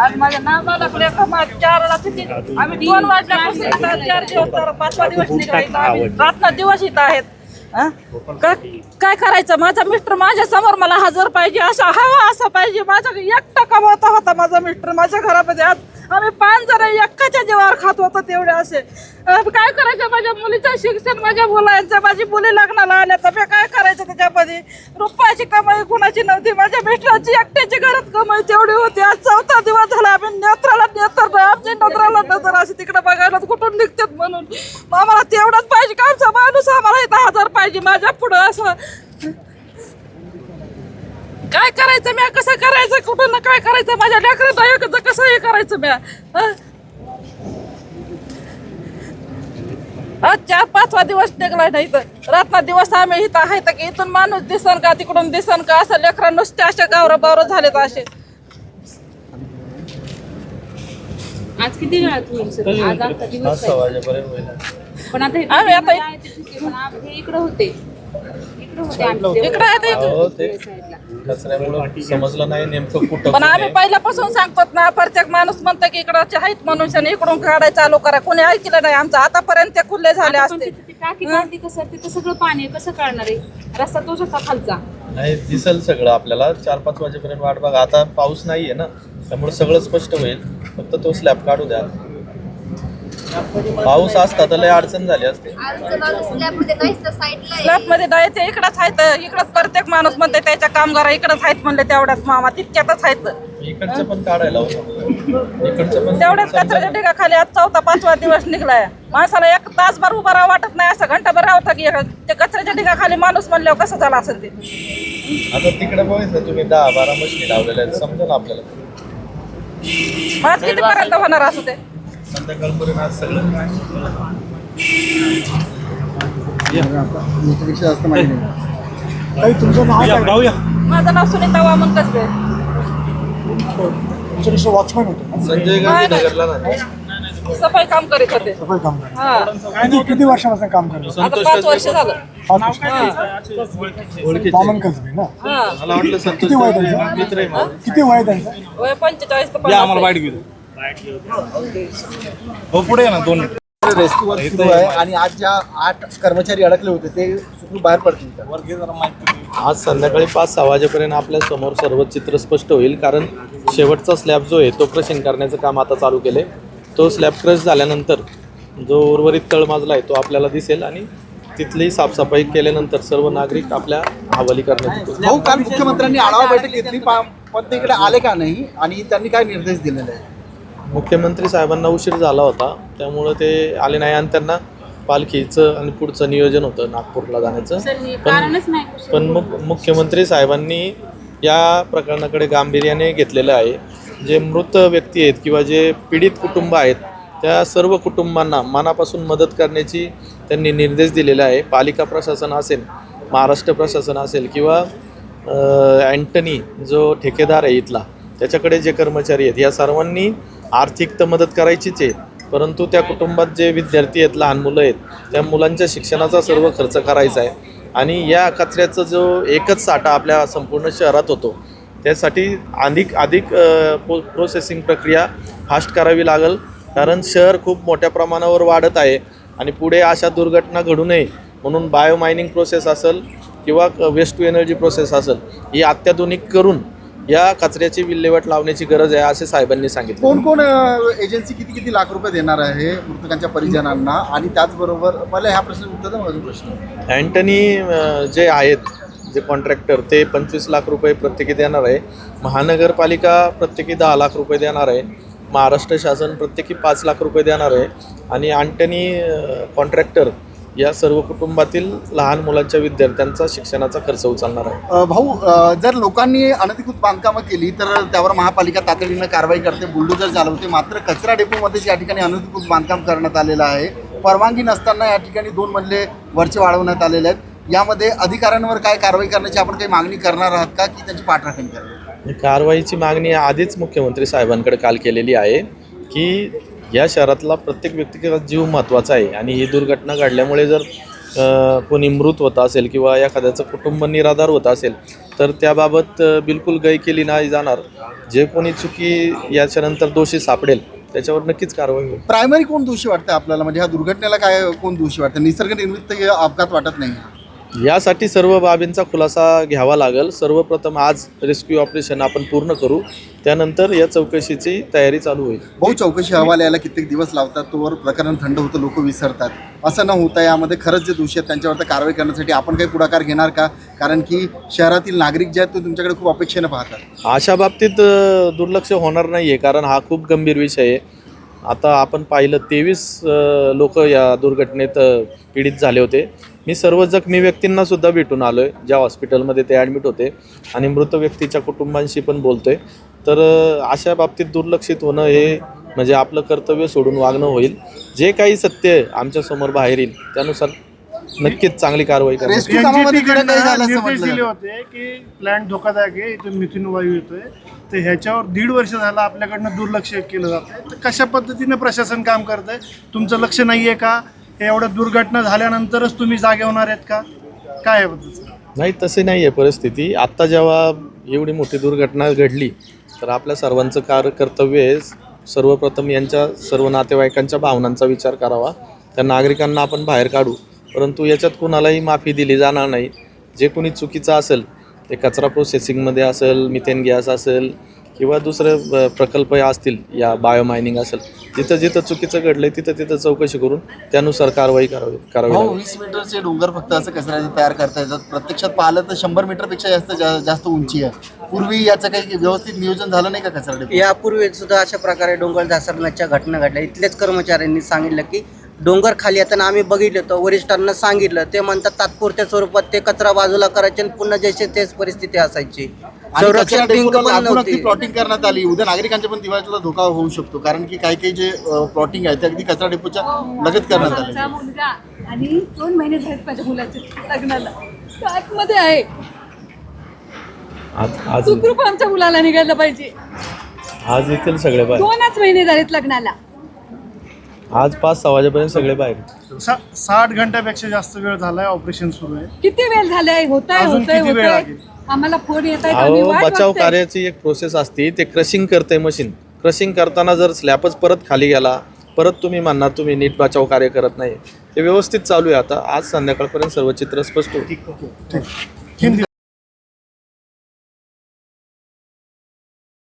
आणि माझ्या नावाला चारला किती आम्ही 2 वाजल्यापासून आता 4 दिवस तर 5वा दिवस निघायचा आम्ही रात्र दिवस इथं आहेत. काय करायचं? माझा मिस्टर माझ्या समोर मला हजर पाहिजे, असा हवा असा पाहिजे. माझा एकटा कमावता होता माझा मिस्टर माझ्या घरामध्ये. आज आम्ही 5 जण एकाच्या जीवावर खात होतो तेवढे असे. काय करायचं? माझ्या मुलीचं शिक्षण, माझ्या मुलांचं, माझी मुली लग्नाला आल्या तर मी काय करायचं त्याच्यामध्ये? रुपयाची कमाई कुणाची नव्हती, माझ्या मिस्टराची एकट्याची घरात कमाई तेवढी होती. आज 4था दिवस झाला आम्ही नेत्राला नेत्र आमच्या नजराला नजर असे तिकडे बघायला कुठून निघतात म्हणून. आम्हाला तेवढंच पाहिजे का आमचा माणूस आम्हाला इथं हजर पाहिजे माझ्या पुढं. असं काय करायचं? मी कसं करायचं? कुठून काय करायचं? माझ्या लेकराचं कसं हे करायचं? मी आज 4-5वा दिवस टेकलाय नाही तर रात्र दिवस आम्ही इथं आहे तर की इथून माणूस दिसन का तिकडून दिसन का असं लेकरं नुसते असे गावरं बावरं झालेत असे. आज किती वेळात होईल सर? आज आता दिवस पण आता आम्ही आता हे इकडे होते समजलं नाही नेमकं कुठं. पण आम्ही पहिल्यापासून सांगतो ना, प्रत्येक माणूस म्हणतो की इकडचे आहेत मनुष्य इकडून काढायला चालू करा. कोणी ऐकलं नाही आमचं. आतापर्यंत ते खुले झाले असते. टाकी काढली कसं? तिथं सगळं पाणी आहे, कसं काढणार आहे? रस्ता तोच होता खालचा. नाही दिसल सगळं आपल्याला. 4-5 वाजेपर्यंत वाट बघा. आता पाऊस नाहीये ना, त्यामुळे सगळं स्पष्ट होईल. फक्त तो स्लॅब काढू द्या. पाऊस असता तर लय अडचण झाली असते. स्लॅब मध्ये नाही ते इकडंच आहेत. इकडंच प्रत्येक माणूस म्हणते त्याच्या कामगार इकडंच आहेत म्हणले तेवढ्याच मामा तितक्यातच आहेत. इकडचं पण काढायला इकडचं पण तेवढ्याच कचऱ्याच्या ढिगाखाली आज 4था-5वा दिवस निघलाय. माणसाला 1 तासभर उभा राहा वाटत नाही, असं घंटाभर राहता की ते कचऱ्याच्या ढिगाखाली माणूस म्हणल्यावर कसं झालं असेल ते. आता तिकडे बघायचं तुम्ही 10-12 मशिनी लावलेल्या आहेत. समजा आपल्याला आज कितीपर्यंत होणार असं ते? संध्याकाळपर्यंत आज सगळं जास्त माहिती नाही. तुमचं नाव काय? माझं नाव सुनीता वामन कसबे. तुमचं वॉचमॅन होतं संजय गांधी नगरला ना. सफाई काम करीत होते. सफाई काम करतो. हा किती वर्षापासून काम करतो? आता 5 वर्ष झालं. वामन कसबे ना? हा मला वाटलं संतोष किती वय त्यांचं? मित्र आहे माझा. किती वय त्यांचं? वय 45 ते 50. पुढे ना 2 रेस्क्यू वर्क सुरू आहे आणि आज ज्या 8 कर्मचारी अडकले होते ते सुखरूप बाहेर पडतील. आज संध्याकाळी 5-6 वाजेपर्यंत आपल्या समोर सर्व चित्र स्पष्ट होईल. कारण शेवटचा स्लॅब जो आहे तो क्रशिंग करण्याचं काम आता चालू केले. तो स्लॅब क्रश झाल्यानंतर जो उर्वरित तळमजला आहे तो आपल्याला दिसेल आणि तिथली साफसफाई केल्यानंतर सर्व नागरिक आपल्या हवाली करण्यात येतील. भाऊ, काल मुख्यमंत्र्यांनी आढावा बैठक घेतली पण ते इकडे आले का नाही आणि त्यांनी काय निर्देश दिलेले आहे? मुख्यमंत्री साहेबांना उशीर झाला होता त्यामुळं ते आले नाही आणि त्यांना पालखीचं आणि पुढचं नियोजन होतं नागपूरला जाण्याचं. कारणच नाही. पण मुख्यमंत्री साहेबांनी या प्रकरणाकडे गांभीर्याने घेतलेलं आहे. जे मृत व्यक्ती आहेत किंवा जे पीडित कुटुंब आहेत त्या सर्व कुटुंबांना मनापासून मदत करण्याची त्यांनी निर्देश दिलेला आहे. पालिका प्रशासन असेल, महाराष्ट्र प्रशासन असेल किंवा अँटनी जो ठेकेदार आहे इथला त्याच्याकडे जे कर्मचारी आहेत या सर्वांनी आर्थिक तर मदत करायचीच आहे. परंतु त्या कुटुंबात जे विद्यार्थी आहेत, लहान मुलं आहेत, त्या मुलांच्या शिक्षणाचा सर्व खर्च करायचा आहे. आणि या कचऱ्याचा जो एकच साठा आपल्या संपूर्ण शहरात होतो त्यासाठी अधिक प्रोसेसिंग प्रक्रिया फास्ट करावी लागेल. कारण शहर खूप मोठ्या प्रमाणावर वाढत आहे आणि पुढे अशा दुर्घटना घडू नये म्हणून बायोमायनिंग प्रोसेस असेल किंवा वेस्ट टू एनर्जी प्रोसेस असेल ही अत्याधुनिक करून या कचऱ्याची विल्हेवाट लावण्याची गरज आहे असे साहेबांनी सांगितले. कोण कोण एजन्सी किती लाख रुपये देणार आहे मृतकांच्या परिजनांना? आणि त्याचबरोबर मला ह्या प्रश्न उत्तर माझा प्रश्न अँटनी जे आहेत जे कॉन्ट्रॅक्टर ते 25 लाख रुपये प्रत्येकी देणार आहे. महानगरपालिका प्रत्येकी 10 लाख रुपये देणार आहे. महाराष्ट्र शासन प्रत्येकी 5 लाख रुपये देणार आहे. आणि अँटनी कॉन्ट्रॅक्टर या सर्व कुटुंबातील लहान मुलांच्या विद्यार्थ्यांचा शिक्षणाचा खर्च उचलणार आहे. भाऊ, जर लोकांनी अनधिकृत बांधकामं केली तर त्यावर महापालिका तातडीनं कारवाई करते, बुलडोजर चालवते. मात्र कचरा डेपोमध्येच या ठिकाणी अनधिकृत बांधकाम करण्यात आलेलं आहे. परवानगी नसताना या ठिकाणी 2 मजले वरचे वाढवण्यात आलेले आहेत. यामध्ये अधिकाऱ्यांवर काय कारवाई करण्याची आपण काही मागणी करणार आहात का की त्यांची पाठराखण करणार? कारवाईची मागणी आधीच मुख्यमंत्री साहेबांकडे काल केलेली आहे की या शहरातला प्रत्येक व्यक्तिगत जीव महत्त्वाचा आहे आणि ही दुर्घटना घडल्यामुळे जर कोणी मृत होत असेल किंवा एखाद्याचं कुटुंब निराधार होत असेल तर त्याबाबत बिलकुल गय केली नाही जाणार. जे कोणी चुकी याच्यानंतर दोषी सापडेल त्याच्यावर नक्कीच कारवाई होईल. प्रायमरी कोण दोषी वाटतं आपल्याला, म्हणजे ह्या दुर्घटनेला काय कोण दोषी वाटतं? निसर्ग निर्मित हे अपघात वाटत नाही. यासाठी सर्व बाबींचा खुलासा घ्यावा लागेल. सर्वप्रथम आज रेस्क्यू ऑपरेशन आपण पूर्ण करू, त्यानंतर या चौकशीची तयारी चालू होईल. भाऊ, चौकशी अहवाल यायला कित्येक दिवस लावतात, तोवर प्रकरण थंड होतं, लोक विसरतात. असं न होता यामध्ये खरंच जे दोषी आहेत त्यांच्यावर कारवाई करण्यासाठी आपण काही पुढाकार घेणार का? कारण की शहरातील नागरिक जे आहेत ते तुमच्याकडे खूप अपेक्षेनं पाहतात. अशा बाबतीत दुर्लक्ष होणार नाही आहे, कारण हा खूप गंभीर विषय आहे. आता आपण पाहिलं 23 लोक या दुर्घटनेत पीडित झाले होते. मी सर्व जखमी व्यक्तींना सुद्धा भेटून आलो आहे ज्या हॉस्पिटलमध्ये ते ॲडमिट होते आणि मृत व्यक्तीच्या कुटुंबांशी पण बोलतो आहे. तर अशा बाबतीत दुर्लक्षित होणं हे म्हणजे आपलं कर्तव्य सोडून वागणं होईल. जे काही सत्य आमच्यासमोर बाहेर येईल त्यानुसार नक्कीच चांगली कारवाई करेल. रेस्क्यू कामामध्ये खरं काही झालं असं निर्देश म्हटलं दिले जातं. होते की प्लॅन्ट धोकादायक आहे, इथून मिथेन वायू येतोय, तर ह्याच्यावर 1.5 वर्ष झालं आपल्याकडनं दुर्लक्ष केलं जातंय. तर कशा पद्धतीने प्रशासन काम करतंय? तुमचं लक्ष नाही आहे का? हे एवढ्या दुर्घटना झाल्यानंतरच तुम्ही जागे होणार आहेत का? काय आहे बद्दल? नाही, तसे नाही आहे परिस्थिती. आत्ता जेव्हा एवढी मोठी दुर्घटना घडली तर आपल्या सर्वांचं कर्तव्य आहे सर्वप्रथम यांच्या सर्व नातेवाईकांच्या भावनांचा विचार करावा. त्या नागरिकांना आपण बाहेर काढू, परंतु याच्यात कुणालाही माफी दिली जाणार नाही. जे कोणी चुकीचं असेल ते कचरा प्रोसेसिंगमध्ये असेल, मिथेन गॅस असेल किंवा दुसरे प्रकल्प असतील, या बायोमायनिंग असेल, जिथं जिथं चुकीचं घडलं आहे तिथं चौकशी करून त्यानुसार कारवाई करावी. 20 मीटरचे डोंगर फक्त असं कचऱ्याचे तयार करता येतात. प्रत्यक्षात पाहिलं तर 100 मीटरपेक्षा जास्त उंची आहे. पूर्वी याचं काही व्यवस्थित नियोजन झालं नाही का कचरा डेपो? यापूर्वी सुद्धा अशा प्रकारे डोंगर घसरण्याच्या घटना घडल्या. इथल्याच कर्मचाऱ्यांनी सांगितलं की डोंगर खाली येताना आम्ही बघितलं तर वरिष्ठांना सांगितलं, ते म्हणतात तात्पुरत्या स्वरूपात ते कचरा बाजूला करायचे आणि पुन्हा जशी तेच परिस्थिती असायची. संरक्षण भिंत पण नव्हती. प्लॉटिंग करण्यात आली. उद्या नागरिकांच्या पण दिवाळीला धोका होऊ शकतो, कारण की काही जे प्लॉटिंग आहे ते अगदी कचरा डेपोच्या लगत करण्यात आले. माझा मुलगा आणि 2 महिने झालेत माझ्या मुलाच्या लग्नाला, तो आतमध्ये आहे. आज सुखरूप आमच्या मुलाला निघायला पाहिजे. आज येतील सगळे बाहेर. 2च महिने झालेत लग्नाला. आज 5-6 वाजेपर्यंत सगळे बाहेर. 60 घंट्यापेक्षा जास्त वेळ झालाय ऑपरेशन सुरू आहे. किती वेळ झालाय? अजून किती वेळ लागेल? आम्हाला फोन येत आहेत, आम्ही अहो, वाट बचाव बघतोय. कार्याची एक प्रोसेस असते. ते क्रशिंग करते मशीन. क्रशिंग करताना जर स्लॅबच परत खाली गेला, परत तुम्ही म्हणणार तुम्ही नीट बचाव कार्य करत नाही. ते व्यवस्थित चालू आहे. आता आज संध्याकाळपर्यंत सर्व चित्र स्पष्ट होईल. हिंदी